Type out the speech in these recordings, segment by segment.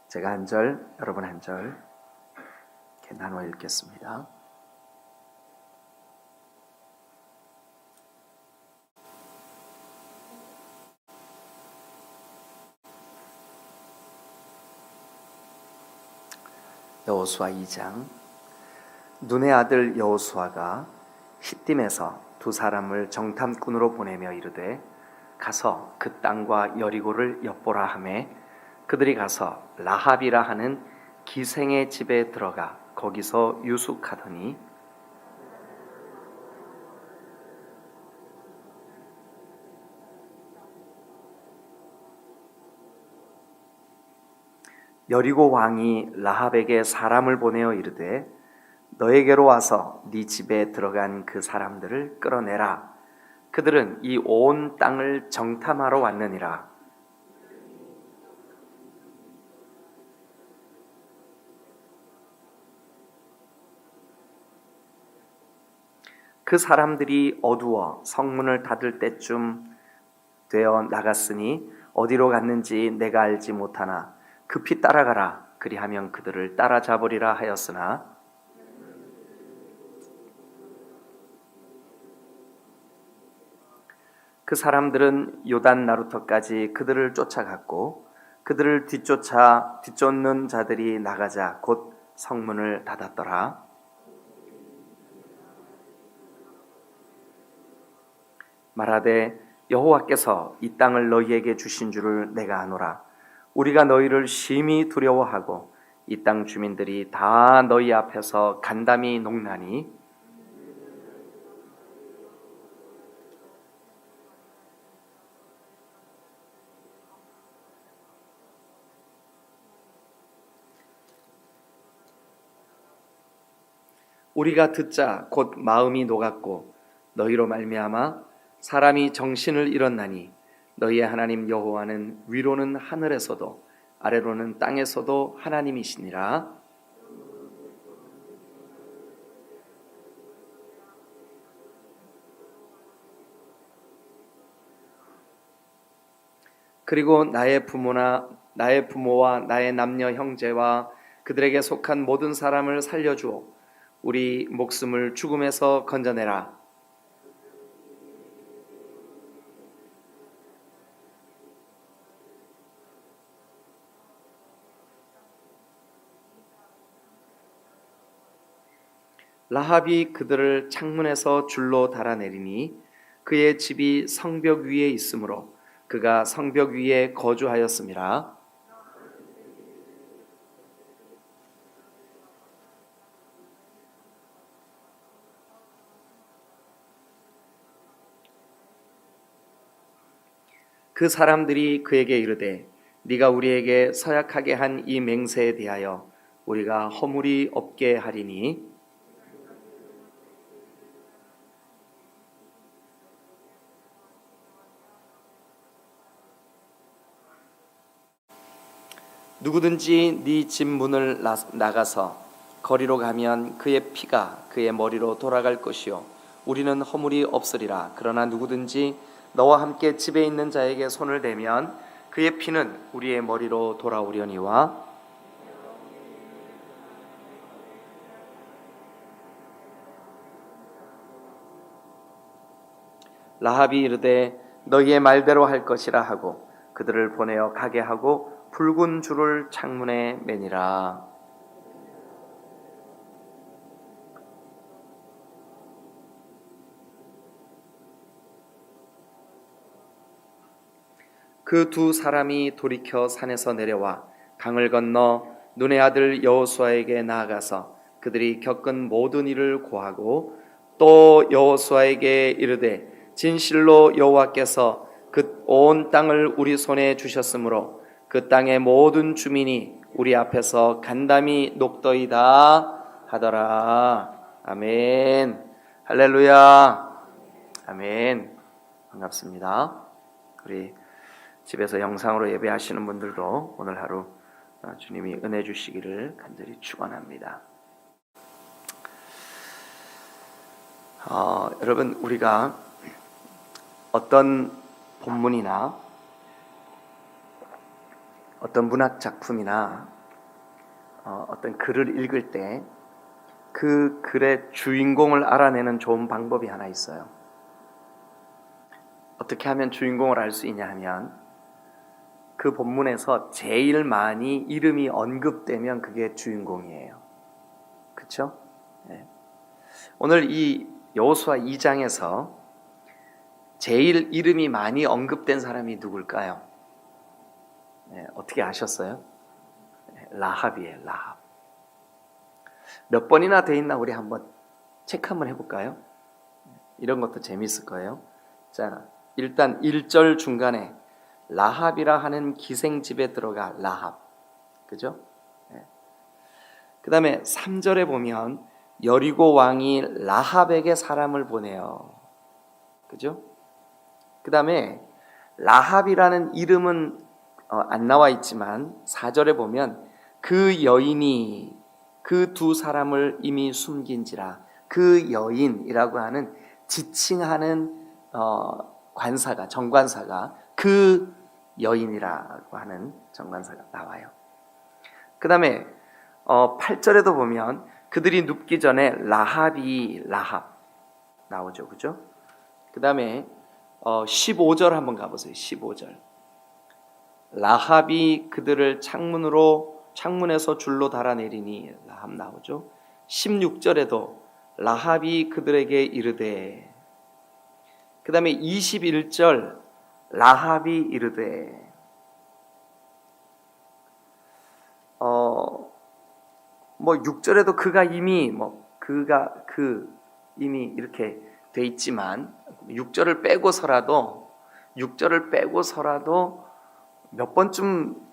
제가 한 절, 여러분 한 절 이렇게 나눠 읽겠습니다. 여호수아 2장. 눈의 아들 여호수아가 시딤에서 두 사람을 정탐꾼으로 보내며 이르되 가서 그 땅과 여리고를 엿보라 하매 그들이 가서 라합이라 하는 기생의 집에 들어가 거기서 유숙하더니 여리고 왕이 라합에게 사람을 보내어 이르되 너에게로 와서 네 집에 들어간 그 사람들을 끌어내라. 그들은 이 온 땅을 정탐하러 왔느니라. 그 사람들이 어두워 성문을 닫을 때쯤 되어 나갔으니 어디로 갔는지 내가 알지 못하나 급히 따라가라. 그리하면 그들을 따라잡으리라 하였으나 그 사람들은 요단 나루터까지 그들을 쫓아갔고 그들을 뒤쫓는 자들이 나가자 곧 성문을 닫았더라. 말하되 여호와께서 이 땅을 너희에게 주신 줄을 내가 아노라. 우리가 너희를 심히 두려워하고 이 땅 주민들이 다 너희 앞에서 간담이 녹나니 우리가 듣자 곧 마음이 녹았고 너희로 말미암아 사람이 정신을 잃었나니 너희의 하나님 여호와는 위로는 하늘에서도 아래로는 땅에서도 하나님이시니라. 그리고 나의 부모와 나의 남녀 형제와 그들에게 속한 모든 사람을 살려주어 우리 목숨을 죽음에서 건져내라. 라합이 그들을 창문에서 줄로 달아내리니 그의 집이 성벽 위에 있으므로 그가 성벽 위에 거주하였음이라. 그 사람들이 그에게 이르되 네가 우리에게 서약하게 한 이 맹세에 대하여 우리가 허물이 없게 하리니 누구든지 네 집 문을 나가서 거리로 가면 그의 피가 그의 머리로 돌아갈 것이요 우리는 허물이 없으리라. 그러나 누구든지 너와 함께 집에 있는 자에게 손을 대면 그의 피는 우리의 머리로 돌아오려니와 라합이 이르되 너희의 말대로 할 것이라 하고 그들을 보내어 가게 하고 붉은 줄을 창문에 매니라. 그 두 사람이 돌이켜 산에서 내려와 강을 건너 눈의 아들 여호수아에게 나아가서 그들이 겪은 모든 일을 고하고 또 여호수아에게 이르되 진실로 여호와께서 그 온 땅을 우리 손에 주셨으므로 그 땅의 모든 주민이 우리 앞에서 간담이 녹더이다 하더라. 아멘. 할렐루야. 아멘. 반갑습니다. 우리 집에서 영상으로 예배하시는 분들도 오늘 하루 주님이 은혜 주시기를 간절히 축원합니다. 여러분, 우리가 어떤 본문이나 어떤 문학 작품이나 어떤 글을 읽을 때 그 글의 주인공을 알아내는 좋은 방법이 하나 있어요. 어떻게 하면 주인공을 알 수 있냐 하면 그 본문에서 제일 많이 이름이 언급되면 그게 주인공이에요. 그렇죠? 네. 오늘 이 여호수아 2장에서 제일 이름이 많이 언급된 사람이 누굴까요? 네, 어떻게 아셨어요? 라합이에요. 라합. 몇 번이나 돼 있나 우리 한번 체크 한번 해볼까요? 이런 것도 재미있을 거예요. 자, 일단 1절 중간에 라합이라 하는 기생집에 들어가 라합. 그죠? 네. 그 다음에 3절에 보면 여리고 왕이 라합에게 사람을 보내요. 그죠? 그 다음에 라합이라는 이름은 안 나와 있지만 4절에 보면 그 여인이 그 두 사람을 이미 숨긴지라, 그 여인이라고 하는 지칭하는 관사가, 정관사가 그 여인이라고 하는 정관사가 나와요. 그 다음에 8절에도 보면 그들이 눕기 전에 라합이 라합 나오죠. 그죠? 그 다음에 15절 한번 가보세요. 15절. 라합이 그들을 창문에서 줄로 달아내리니 라합 나오죠. 16절에도 라합이 그들에게 이르되, 그 다음에 21절 라합이 이르되, 뭐 6절에도 그가 이미 이미 이렇게 돼 있지만 6절을 빼고서라도 몇 번쯤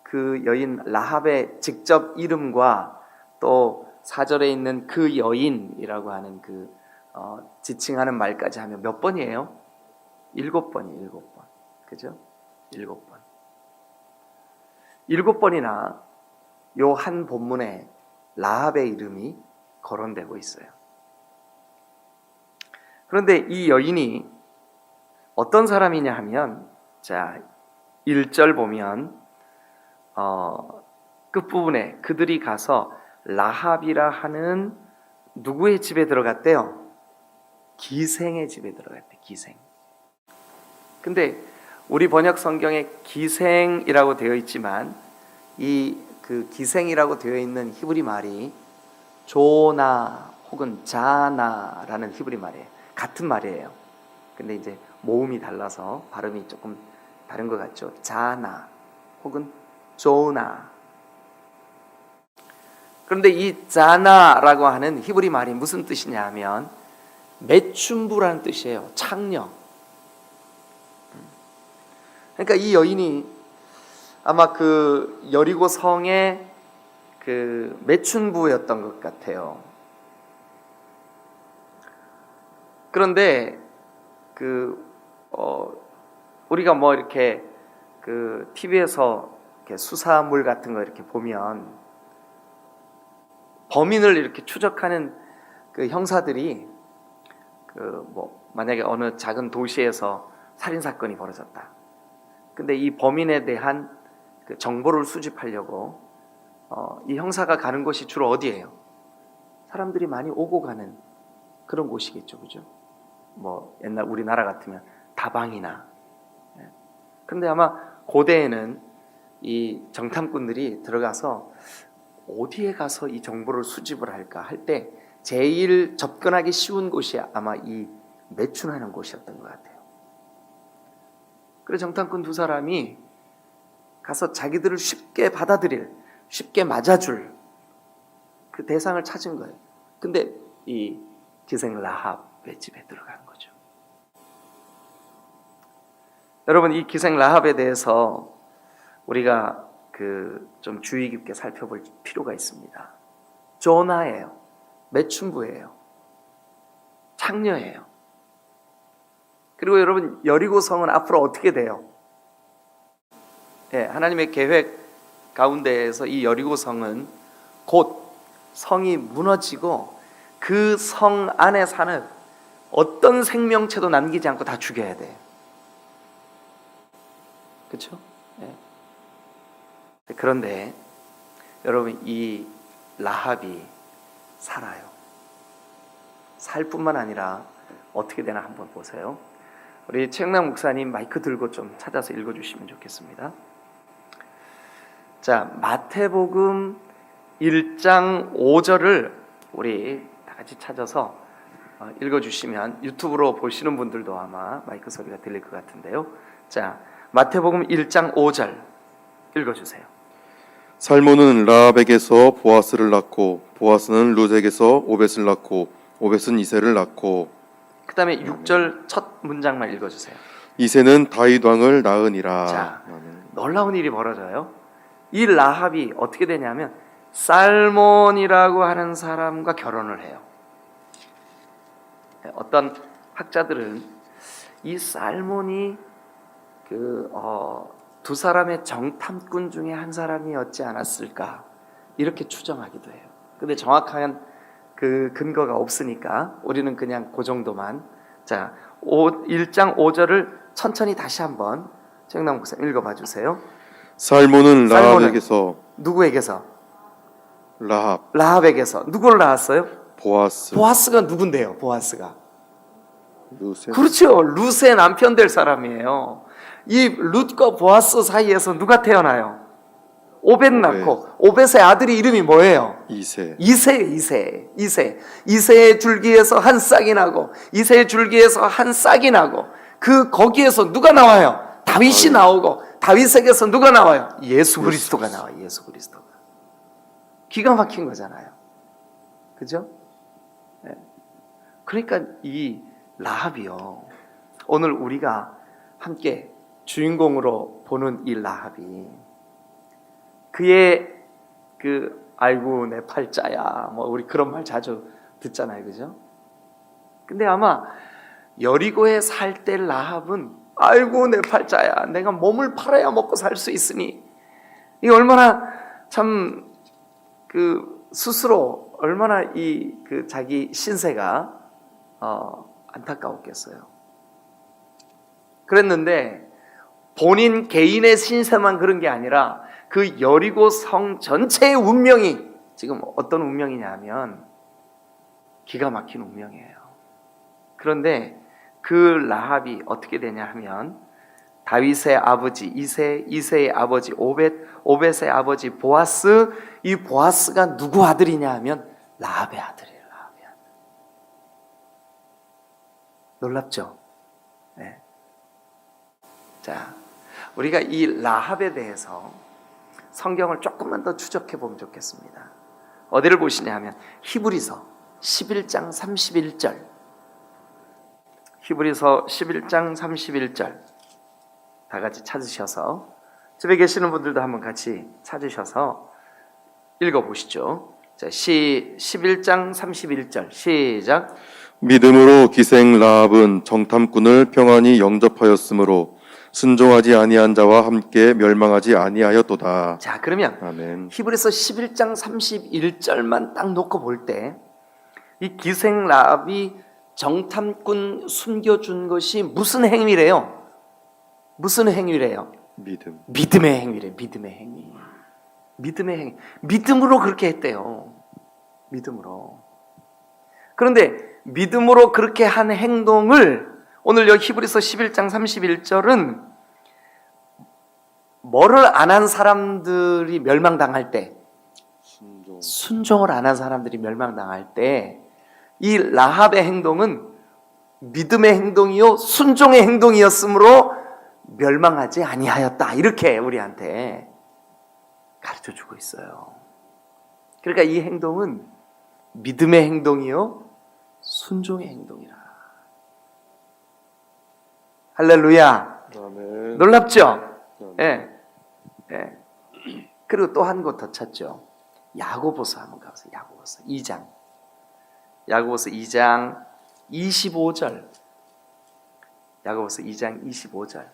그 여인 라합의 직접 이름과 또 4절에 있는 그 여인이라고 하는 그 지칭하는 말까지 하면 몇 번이에요? 7번이에요. 7번. 그죠? 7번. 7번이나 요 한 본문에 라합의 이름이 거론되고 있어요. 그런데 이 여인이 어떤 사람이냐 하면, 자, 1절 보면 끝부분에 그들이 가서 라합이라 하는 누구의 집에 들어갔대요? 기생의 집에 들어갔대. 기생. 근데 우리 번역 성경에 기생이라고 되어 있지만 그 기생이라고 되어 있는 히브리 말이 조나 혹은 자나라는 히브리 말이에요. 같은 말이에요. 근데 이제 모음이 달라서 발음이 조금 다른 것 같죠. 자나 혹은 조나. 그런데 이 자나라고 하는 히브리 말이 무슨 뜻이냐 하면 매춘부라는 뜻이에요. 창녀. 그러니까 이 여인이 아마 그 여리고 성의 그 매춘부였던 것 같아요. 그런데 우리가 뭐 이렇게 그 TV에서 이렇게 수사물 같은 거 이렇게 보면 범인을 이렇게 추적하는 그 형사들이 만약에 어느 작은 도시에서 살인 사건이 벌어졌다. 근데 이 범인에 대한 그 정보를 수집하려고 이 형사가 가는 곳이 주로 어디예요? 사람들이 많이 오고 가는 그런 곳이겠죠, 그죠? 뭐 옛날 우리나라 같으면 다방이나. 그런데 아마 고대에는 이 정탐꾼들이 들어가서 어디에 가서 이 정보를 수집을 할까 할 때 제일 접근하기 쉬운 곳이 아마 이 매춘하는 곳이었던 것 같아요. 그래서 정탐꾼 두 사람이 가서 자기들을 쉽게 받아들일, 쉽게 맞아줄 그 대상을 찾은 거예요. 근데 이 기생 라합의 집에 들어간 거죠. 여러분, 이 기생 라합에 대해서 우리가 좀 주의 깊게 살펴볼 필요가 있습니다. 조나예요. 매춘부예요. 창녀예요. 그리고 여러분, 여리고 성은 앞으로 어떻게 돼요? 하나님의 계획 가운데에서 이 여리고 성은 곧 성이 무너지고 그 성 안에 사는 어떤 생명체도 남기지 않고 다 죽여야 돼요. 그렇죠? 그런데 여러분 이 라합이 살아요. 살 뿐만 아니라 어떻게 되나 한번 보세요. 우리 최영남 목사님 마이크 들고 좀 찾아서 읽어주시면 좋겠습니다. 자, 마태복음 1장 5절을 우리 다 같이 찾아서 읽어주시면 유튜브로 보시는 분들도 아마 마이크 소리가 들릴 것 같은데요. 자, 마태복음 1장 5절 읽어주세요. 살몬은 라합에게서 보아스를 낳고 보아스는 룻에게서 오벳을 낳고 오벳은 이새를 낳고 그 다음에 6절 첫 문장만 읽어주세요. 이새는 다윗 왕을 낳으니라. 자, 놀라운 일이 벌어져요. 이 라합이 어떻게 되냐면 살몬이라고 하는 사람과 결혼을 해요. 어떤 학자들은 이 살몬이 두 사람의 정탐꾼 중에 한 사람이었지 않았을까 이렇게 추정하기도 해요. 근데 정확한 그 근거가 없으니까 우리는 그냥 그 정도만. 자, 1장 5절을 천천히 다시 한번 최영남 목사님 읽어봐 주세요. 살몬은 라합에게서 누구에게서? 라합에게서 누구를 낳았어요? 보아스가 누군데요? 보아스가 룻의 그렇죠. 룻의 남편 될 사람이에요. 이 룻과 보아스 사이에서 누가 태어나요? 오벳 낳고 오벳의 아들이 이름이 뭐예요? 이새의 줄기에서 한 싹이 나고 이새의 줄기에서 한 싹이 나고 거기에서 누가 나와요? 다윗이 나오고 다윗에게서 누가 나와요? 예수 그리스도가 나와요. 예수 그리스도가. 기가 막힌 거잖아요. 그죠? 네. 그러니까 이 라합이요. 오늘 우리가 함께 주인공으로 보는 이 라합이 그의 아이고 내 팔자야 뭐 우리 그런 말 자주 듣잖아요. 그죠? 근데 아마 여리고에 살 때 라합은 아이고 내 팔자야 내가 몸을 팔아야 먹고 살 수 있으니 이 얼마나 참 스스로 얼마나 자기 신세가 안타까웠겠어요. 그랬는데 본인 개인의 신세만 그런 게 아니라 그 여리고 성 전체의 운명이 지금 어떤 운명이냐면 기가 막힌 운명이에요. 그런데 그 라합이 어떻게 되냐 하면 다윗의 아버지 이새의 아버지 오벳의 아버지 보아스, 이 보아스가 누구 아들이냐 하면 라합의 아들이에요. 라합의 아들. 놀랍죠? 네. 자, 우리가 이 라합에 대해서 성경을 조금만 더 추적해 보면 좋겠습니다. 어디를 보시냐 하면 히브리서 11장 31절. 히브리서 11장 31절. 다 같이 찾으셔서 집에 계시는 분들도 한번 같이 찾으셔서 읽어보시죠. 자, 11장 31절 시작. 믿음으로 기생 라합은 정탐꾼을 평안히 영접하였으므로 순종하지 아니한 자와 함께 멸망하지 아니하였도다. 자, 그러면 아멘. 히브리서 11장 31절만 딱 놓고 볼 때 이 기생 라합이 정탐꾼 숨겨준 것이 무슨 행위래요? 무슨 행위래요? 믿음의 행위래. 믿음의 행위. 믿음으로 그렇게 했대요. 믿음으로. 그런데 믿음으로 그렇게 한 행동을 오늘 여기 히브리서 11장 31절은 뭐를 안 한 사람들이 멸망당할 때, 순종을 안 한 사람들이 멸망당할 때 이 라합의 행동은 믿음의 행동이요 순종의 행동이었으므로 멸망하지 아니하였다. 이렇게 우리한테 가르쳐주고 있어요. 그러니까 이 행동은 믿음의 행동이요 순종의 행동이라. 할렐루야. 아멘. 놀랍죠? 예. 예. 그리고 또 한 곳 더 찾죠. 야고보서 한번 가보세요. 야고보서 2장. 야고보서 2장 25절. 야고보서 2장 25절.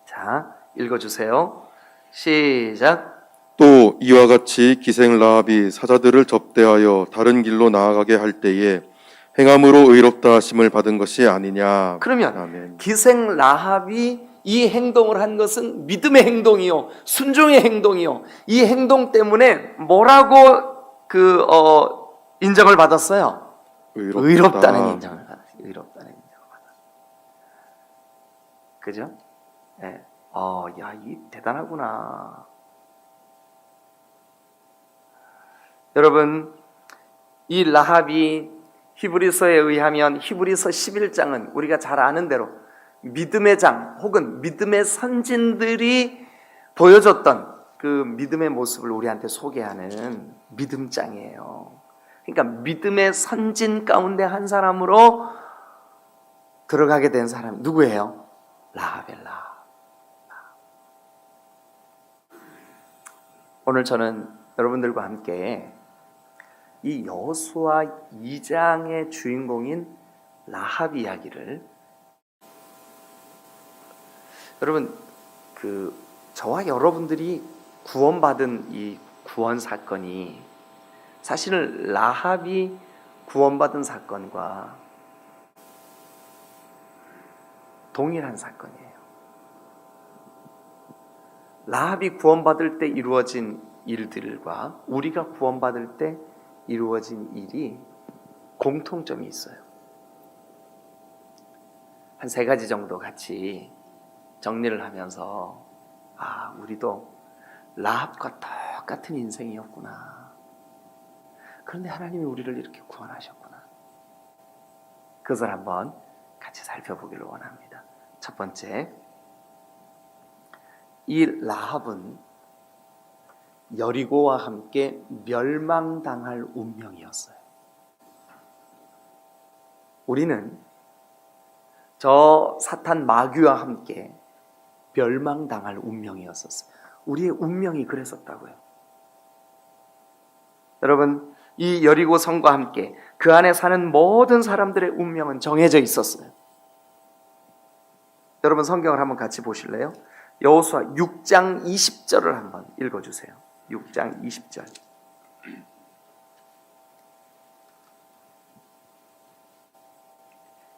자, 읽어주세요. 시작. 또 이와 같이 기생 라합이 사자들을 접대하여 다른 길로 나아가게 할 때에 행함으로 의롭다 하심을 받은 것이 아니냐. 그러면 아멘. 기생 라합이 이 행동을 한 것은 믿음의 행동이요, 순종의 행동이요. 이 행동 때문에 뭐라고 인정을 받았어요? 의롭다는 인정을 받았어요. 의롭다는 인정을 받았어요. 그죠? 네. 야, 이 대단하구나. 여러분, 이 라합이 히브리서에 의하면 히브리서 11장은 우리가 잘 아는 대로 믿음의 장 혹은 믿음의 선진들이 보여줬던 그 믿음의 모습을 우리한테 소개하는 믿음장이에요. 그러니까 믿음의 선진 가운데 한 사람으로 들어가게 된 사람이 누구예요? 라합이라. 오늘 저는 여러분들과 함께 이 여호수아 2장의 주인공인 라합 이야기를, 여러분 저와 여러분들이 구원받은 이 구원 사건이 사실은 라합이 구원받은 사건과 동일한 사건이에요. 라합이 구원받을 때 이루어진 일들과 우리가 구원받을 때 이루어진 일이 공통점이 있어요. 한 3가지 정도 같이 정리를 하면서 우리도 라합과 똑같은 인생이었구나. 그런데 하나님이 우리를 이렇게 구원하셨구나. 그것을 한번 같이 살펴보기를 원합니다. 첫 번째, 이 라합은 여리고와 함께 멸망당할 운명이었어요. 우리는 저 사탄 마귀와 함께 멸망당할 운명이었었어요. 우리의 운명이 그랬었다고요. 여러분, 이 여리고 성과 함께 그 안에 사는 모든 사람들의 운명은 정해져 있었어요. 여러분, 성경을 한번 같이 보실래요? 여호수아 6장 20절을 한번 읽어주세요. 6장 20절.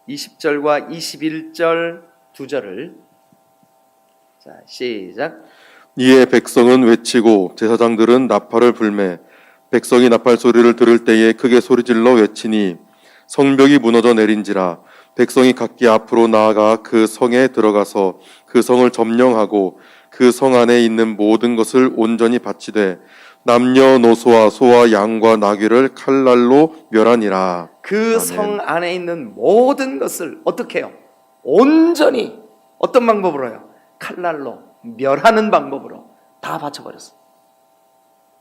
(20절과 21절) 두 절을, 자, 시작. 이에 백성은 외치고 제사장들은 나팔을 불매 백성이 나팔 소리를 들을 때에 크게 소리질러 외치니 성벽이 무너져 내린지라. 백성이 각기 앞으로 나아가 그 성에 들어가서 그 성을 점령하고 그 성 안에 있는 모든 것을 온전히 바치되 남녀노소와 소와 양과 나귀를 칼날로 멸하니라. 그 성 안에 있는 모든 것을 어떻게 해요? 온전히 어떤 방법으로요? 칼날로 멸하는 방법으로 다 바쳐버렸어요.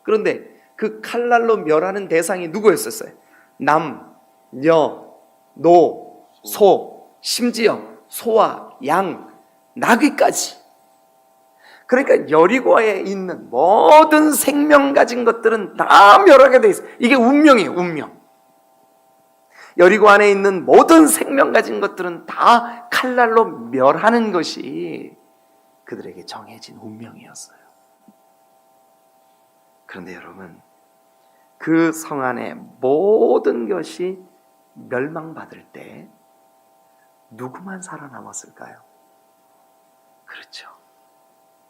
그런데 그 칼날로 멸하는 대상이 누구였었어요? 남, 여, 노, 소, 심지어 소와 양, 나귀까지. 그러니까 여리고에 있는 모든 생명 가진 것들은 다 멸하게 돼 있어요. 이게 운명이에요, 운명. 여리고 안에 있는 모든 생명 가진 것들은 다 칼날로 멸하는 것이 그들에게 정해진 운명이었어요. 그런데 여러분, 그 성 안에 모든 것이 멸망받을 때 누구만 살아남았을까요? 그렇죠.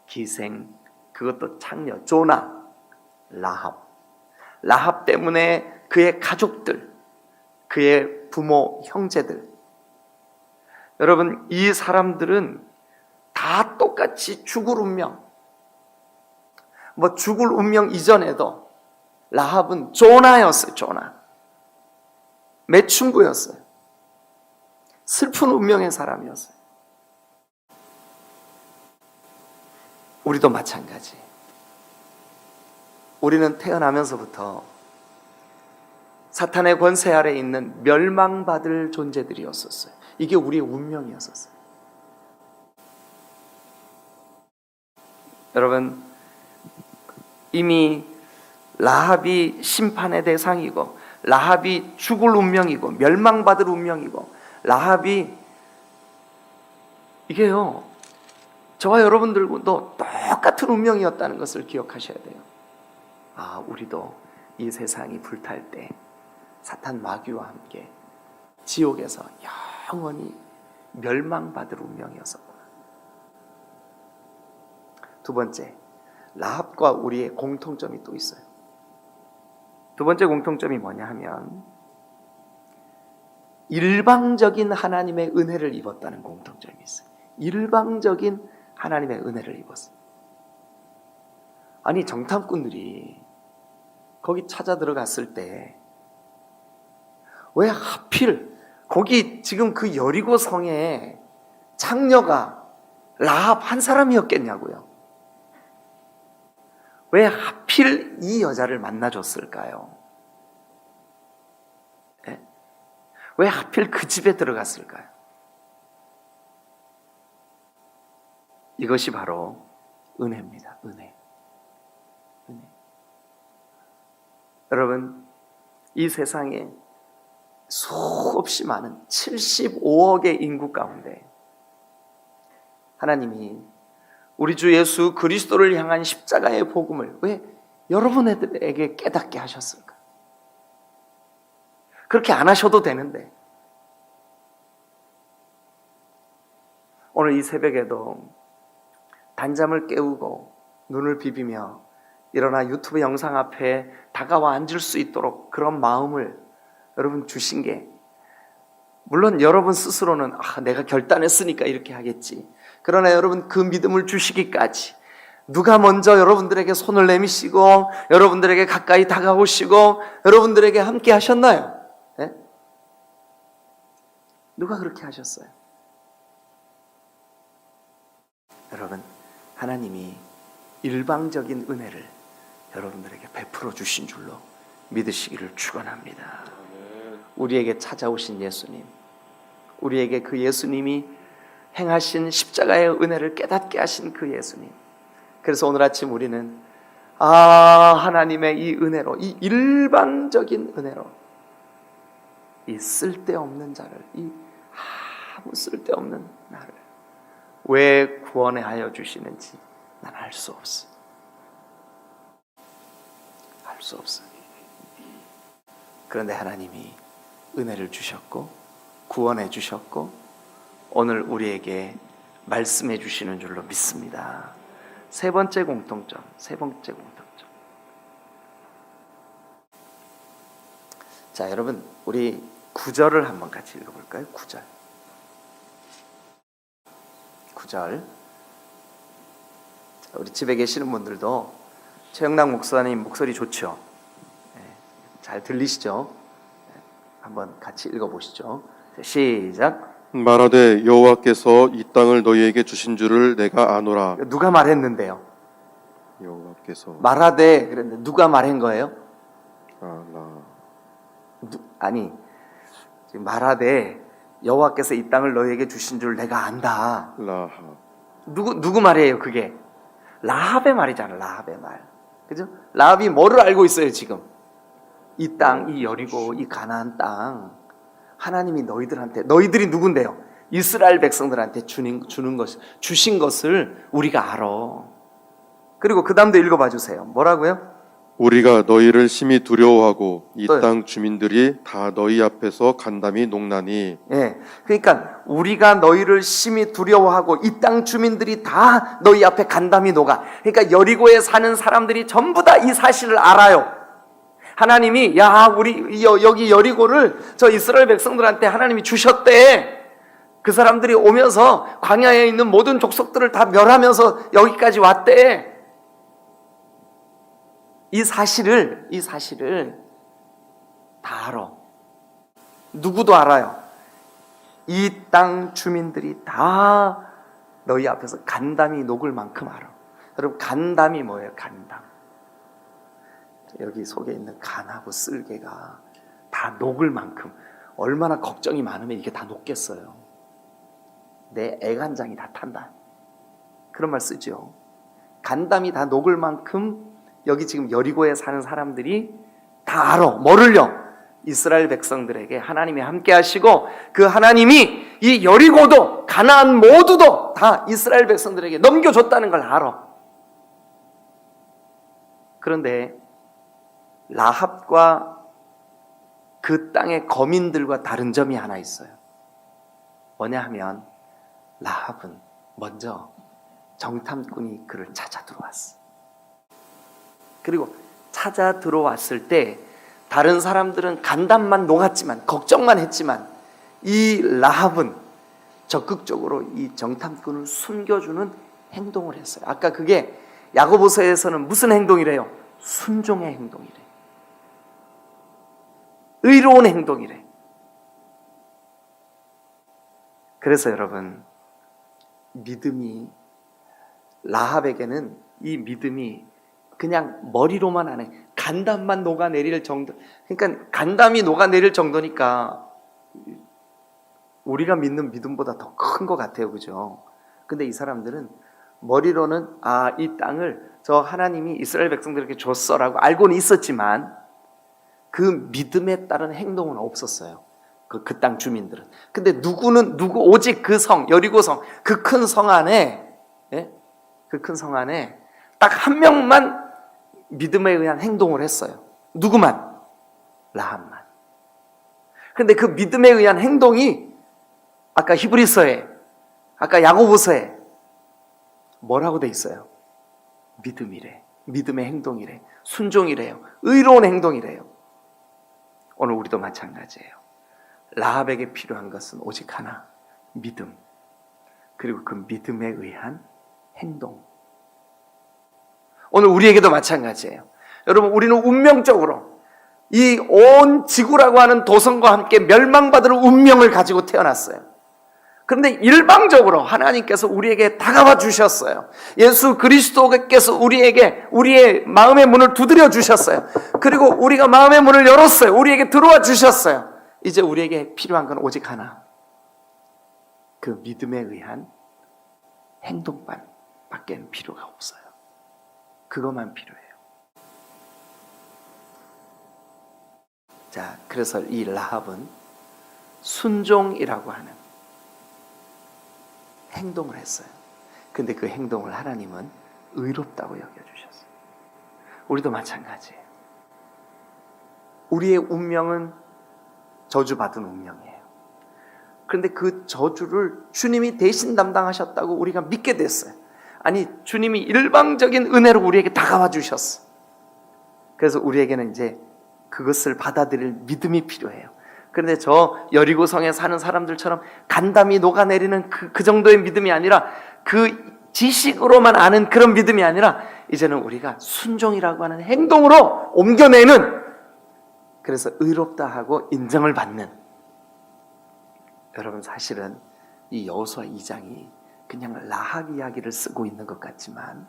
기생, 그것도 창녀, 조나, 라합. 라합 때문에 그의 가족들, 그의 부모, 형제들. 여러분, 이 사람들은 다 똑같이 죽을 운명. 죽을 운명 이전에도 라합은 조나였어요, 조나. 매춘부였어요. 슬픈 운명의 사람이었어요. 우리도 마찬가지. 우리는 태어나면서부터 사탄의 권세 아래 있는 멸망받을 존재들이었었어요. 이게 우리의 운명이었었어요. 여러분, 이미 라합이 심판의 대상이고 라합이 죽을 운명이고 멸망받을 운명이고 라합이 이게요, 저와 여러분들도 똑같은 운명이었다는 것을 기억하셔야 돼요. 우리도 이 세상이 불탈 때 사탄 마귀와 함께 지옥에서 영원히 멸망받을 운명이었었구나. 두 번째, 라합과 우리의 공통점이 또 있어요. 두 번째 공통점이 뭐냐 하면 일방적인 하나님의 은혜를 입었다는 공통점이 있어요. 일방적인 하나님의 은혜를 입었어요. 아니, 정탐꾼들이 거기 찾아 들어갔을 때 왜 하필 거기 지금 그 여리고 성에 창녀가 라합 한 사람이었겠냐고요. 왜 하필 이 여자를 만나줬을까요? 네? 왜 하필 그 집에 들어갔을까요? 이것이 바로 은혜입니다. 은혜. 여러분, 이 세상에 수없이 많은 75억의 인구 가운데 하나님이 우리 주 예수 그리스도를 향한 십자가의 복음을 왜 여러분들에게 깨닫게 하셨을까? 그렇게 안 하셔도 되는데 오늘 이 새벽에도 단잠을 깨우고 눈을 비비며 일어나 유튜브 영상 앞에 다가와 앉을 수 있도록 그런 마음을 여러분 주신 게, 물론 여러분 스스로는 내가 결단했으니까 이렇게 하겠지. 그러나 여러분 그 믿음을 주시기까지 누가 먼저 여러분들에게 손을 내미시고 여러분들에게 가까이 다가오시고 여러분들에게 함께 하셨나요? 네? 누가 그렇게 하셨어요? 여러분, 하나님이 일방적인 은혜를 여러분들에게 베풀어 주신 줄로 믿으시기를 축원합니다. 우리에게 찾아오신 예수님, 우리에게 그 예수님이 행하신 십자가의 은혜를 깨닫게 하신 그 예수님. 그래서 오늘 아침 우리는 하나님의 이 은혜로, 이 일방적인 은혜로 이 쓸데없는 자를, 이 아무 쓸데없는 나를 왜 구원해 하여 주시는지 난 알 수 없어. 알 수 없어. 그런데 하나님이 은혜를 주셨고 구원해 주셨고 오늘 우리에게 말씀해 주시는 줄로 믿습니다. 세 번째 공통점. 자, 여러분, 우리 9절을 한번 같이 읽어볼까요? 9절. 우리 집에 계시는 분들도 최영락 목사님 목소리 좋죠? 잘 들리시죠? 한번 같이 읽어보시죠. 시작. 말하되 여호와께서 이 땅을 너희에게 주신 줄을 내가 아노라. 누가 말했는데요? 여호와께서 말하되 그랬는데 누가 말한 거예요? 아니, 지금 말하되 여호와께서 이 땅을 너희에게 주신 줄 내가 안다. 라합. 누구 말이에요 그게? 라합의 말이잖아. 라합의 말. 그죠? 라합이 뭐를 알고 있어요 지금? 이 땅, 이 여리고, 이 가나안 땅 하나님이 너희들이 누군데요? 이스라엘 백성들한테 주신 것을 우리가 알아. 그리고 그 다음도 읽어봐 주세요. 뭐라고요? 우리가 너희를 심히 두려워하고 이 또 땅 주민들이 다 너희 앞에서 간담이 녹나니. 그러니까 우리가 너희를 심히 두려워하고 이 땅 주민들이 다 너희 앞에 간담이 녹아. 그러니까 여리고에 사는 사람들이 전부 다 이 사실을 알아요. 하나님이 우리 여기 여리고를 저 이스라엘 백성들한테 하나님이 주셨대. 그 사람들이 오면서 광야에 있는 모든 족속들을 다 멸하면서 여기까지 왔대. 이 사실을 다 알아. 누구도 알아요. 이 땅 주민들이 다 너희 앞에서 간담이 녹을 만큼 알아. 여러분, 간담이 뭐예요? 간담. 여기 속에 있는 간하고 쓸개가 다 녹을 만큼, 얼마나 걱정이 많으면 이게 다 녹겠어요. 내 애간장이 다 탄다. 그런 말 쓰죠. 간담이 다 녹을 만큼 여기 지금 여리고에 사는 사람들이 다 알아. 뭐를요? 이스라엘 백성들에게 하나님이 함께 하시고 그 하나님이 이 여리고도 가나안 모두도 다 이스라엘 백성들에게 넘겨줬다는 걸 알아. 그런데 라합과 그 땅의 거민들과 다른 점이 하나 있어요. 뭐냐 하면 라합은 먼저 정탐꾼이 그를 찾아 들어왔어. 그리고 찾아 들어왔을 때 다른 사람들은 간담만 녹았지만, 걱정만 했지만, 이 라합은 적극적으로 이 정탐꾼을 숨겨주는 행동을 했어요. 아까 그게 야고보서에서는 무슨 행동이래요? 순종의 행동이래. 의로운 행동이래. 그래서 여러분, 믿음이, 라합에게는 이 믿음이 그냥 머리로만 안 해. 간담만 녹아내릴 정도. 그러니까 간담이 녹아내릴 정도니까 우리가 믿는 믿음보다 더 큰 것 같아요. 그죠? 근데 이 사람들은 머리로는 이 땅을 저 하나님이 이스라엘 백성들에게 줬어라고 알고는 있었지만 그 믿음에 따른 행동은 없었어요. 그 땅 주민들은. 근데 오직 그 성, 여리고성, 그 큰 성 안에, 그 큰 성 안에 딱 한 명만 믿음에 의한 행동을 했어요. 누구만? 라합만. 근데 그 믿음에 의한 행동이 아까 히브리서에, 아까 야고보서에 뭐라고 돼 있어요? 믿음이래. 믿음의 행동이래. 순종이래요. 의로운 행동이래요. 오늘 우리도 마찬가지예요. 라합에게 필요한 것은 오직 하나, 믿음. 그리고 그 믿음에 의한 행동. 오늘 우리에게도 마찬가지예요. 여러분, 우리는 운명적으로 이 온 지구라고 하는 도성과 함께 멸망받을 운명을 가지고 태어났어요. 그런데 일방적으로 하나님께서 우리에게 다가와 주셨어요. 예수 그리스도께서 우리에게 우리의 마음의 문을 두드려 주셨어요. 그리고 우리가 마음의 문을 열었어요. 우리에게 들어와 주셨어요. 이제 우리에게 필요한 건 오직 하나, 그 믿음에 의한 행동밖에는 필요가 없어요. 그것만 필요해요. 자, 그래서 이 라합은 순종이라고 하는 행동을 했어요. 근데 그 행동을 하나님은 의롭다고 여겨주셨어요. 우리도 마찬가지예요. 우리의 운명은 저주받은 운명이에요. 그런데 그 저주를 주님이 대신 담당하셨다고 우리가 믿게 됐어요. 아니, 주님이 일방적인 은혜로 우리에게 다가와 주셨어. 그래서 우리에게는 이제 그것을 받아들일 믿음이 필요해요. 그런데 저 여리고성에 사는 사람들처럼 간담이 녹아내리는 그 정도의 믿음이 아니라, 그 지식으로만 아는 그런 믿음이 아니라 이제는 우리가 순종이라고 하는 행동으로 옮겨내는, 그래서 의롭다 하고 인정을 받는. 여러분, 사실은 이 여호수아 2장이 그냥 라합 이야기를 쓰고 있는 것 같지만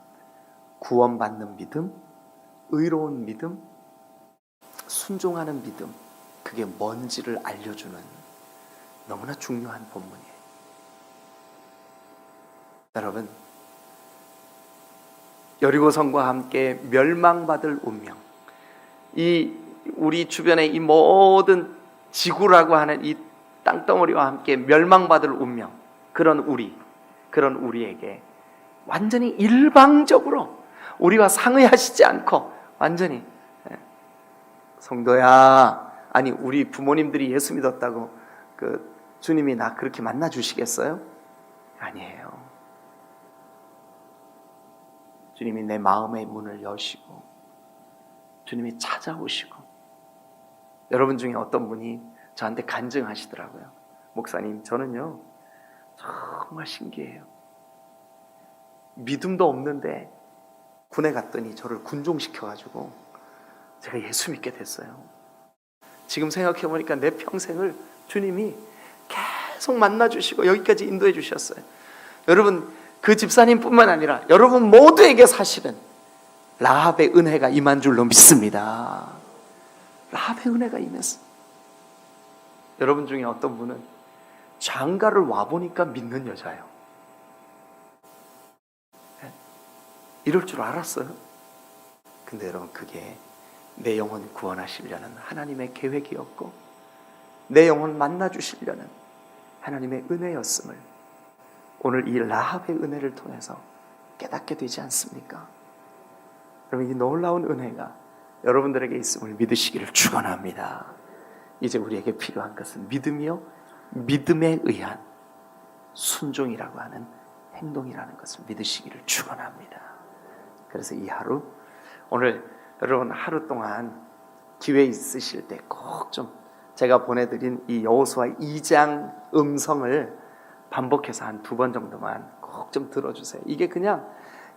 구원받는 믿음, 의로운 믿음, 순종하는 믿음, 그게 뭔지를 알려주는 너무나 중요한 본문이에요. 여러분, 여리고성과 함께 멸망받을 운명, 이 우리 주변의 이 모든 지구라고 하는 이 땅덩어리와 함께 멸망받을 운명, 그런 우리에게 완전히 일방적으로 우리와 상의하시지 않고 완전히, 성도야, 아니 우리 부모님들이 예수 믿었다고 주님이 나 그렇게 만나 주시겠어요? 아니에요. 주님이 내 마음의 문을 여시고 주님이 찾아오시고, 여러분 중에 어떤 분이 저한테 간증하시더라고요. 목사님, 저는요 정말 신기해요. 믿음도 없는데 군에 갔더니 저를 군종시켜가지고 제가 예수 믿게 됐어요. 지금 생각해보니까 내 평생을 주님이 계속 만나주시고 여기까지 인도해 주셨어요. 여러분, 그 집사님뿐만 아니라 여러분 모두에게 사실은 라합의 은혜가 임한 줄로 믿습니다. 라합의 은혜가 임했어. 여러분 중에 어떤 분은 장가를 와보니까 믿는 여자예요. 이럴 줄 알았어요. 근데 여러분, 그게 내 영혼 구원하시려는 하나님의 계획이었고 내 영혼 만나주시려는 하나님의 은혜였음을 오늘 이 라합의 은혜를 통해서 깨닫게 되지 않습니까? 여러분, 이 놀라운 은혜가 여러분들에게 있음을 믿으시기를 축원합니다. 이제 우리에게 필요한 것은 믿음이요, 믿음에 의한 순종이라고 하는 행동이라는 것을 믿으시기를 축원합니다. 그래서 이 하루, 오늘 여러분 하루 동안 기회 있으실 때 꼭 좀 제가 보내드린 이 여호수아 2장 음성을 반복해서 한 2번 정도만 꼭 좀 들어주세요. 이게 그냥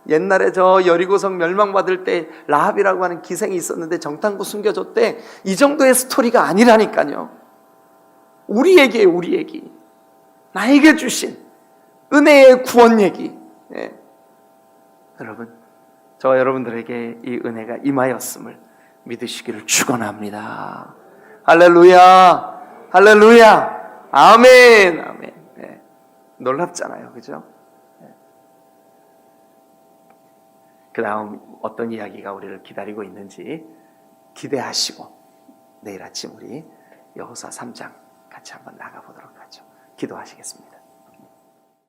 옛날에 저 여리고성 멸망받을 때 라합이라고 하는 기생이 있었는데 정탐구 숨겨줬대, 이 정도의 스토리가 아니라니까요. 우리 얘기예요. 우리 얘기. 나에게 주신 은혜의 구원 얘기. 예. 여러분, 저와 여러분들에게 이 은혜가 임하였음을 믿으시기를 축원합니다. 할렐루야, 할렐루야, 아멘, 아멘. 예. 놀랍잖아요, 그죠? 예. 그 다음 어떤 이야기가 우리를 기다리고 있는지 기대하시고 내일 아침 우리 여호수아 3장 같이 한번 나가보도록 하죠. 기도하시겠습니다.